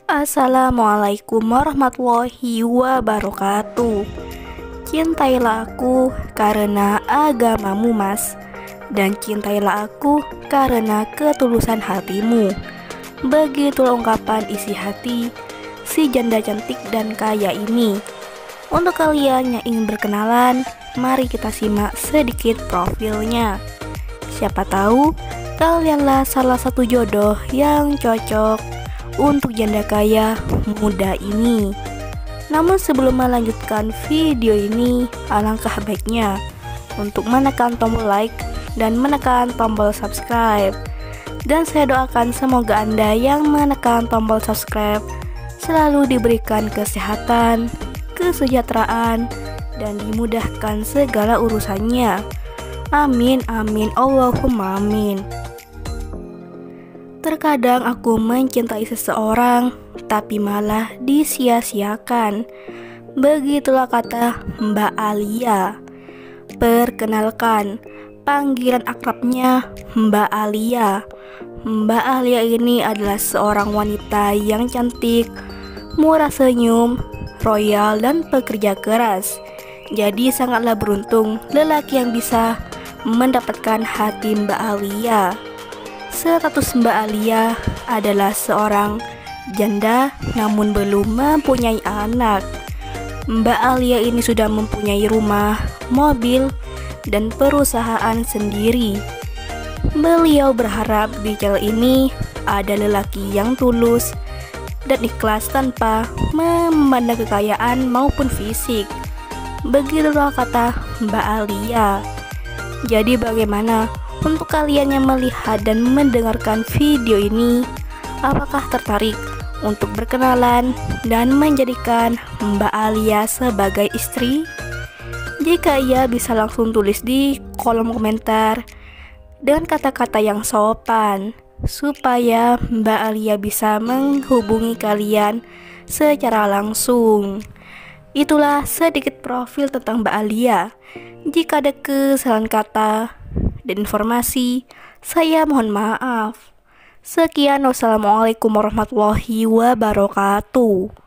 Assalamualaikum warahmatullahi wabarakatuh. Cintailah aku karena agamamu, Mas, dan cintailah aku karena ketulusan hatimu. Begitulah ungkapan isi hati si janda cantik dan kaya ini. Untuk kalian yang ingin berkenalan, mari kita simak sedikit profilnya. Siapa tahu kalianlah salah satu jodoh yang cocok untuk janda kaya muda ini. Namun sebelum melanjutkan video ini, alangkah baiknya untuk menekan tombol like dan menekan tombol subscribe. Dan saya doakan semoga Anda yang menekan tombol subscribe selalu diberikan kesehatan, kesejahteraan, dan dimudahkan segala urusannya. Amin amin Allahumma amin. Terkadang aku mencintai seseorang, tapi malah disia-siakan. Begitulah kata Mbak Alia. Perkenalkan, panggilan akrabnya Mbak Alia. Mbak Alia ini adalah seorang wanita yang cantik, murah senyum, royal, dan pekerja keras. Jadi sangatlah beruntung lelaki yang bisa mendapatkan hati Mbak Alia. Status Mbak Alia adalah seorang janda namun belum mempunyai anak. Mbak Alia ini sudah mempunyai rumah, mobil, dan perusahaan sendiri. Beliau berharap di channel ini ada lelaki yang tulus dan ikhlas tanpa memandang kekayaan maupun fisik. Begitulah kata Mbak Alia. Jadi bagaimana untuk kalian yang melihat dan mendengarkan video ini? Apakah tertarik untuk berkenalan dan menjadikan Mbak Alia sebagai istri? Jika iya, bisa langsung tulis di kolom komentar dengan kata-kata yang sopan supaya Mbak Alia bisa menghubungi kalian secara langsung. Itulah sedikit profil tentang Mbak Alia. Jika ada kesalahan kata dan informasi, saya mohon maaf. Sekian, wassalamualaikum warahmatullahi wabarakatuh.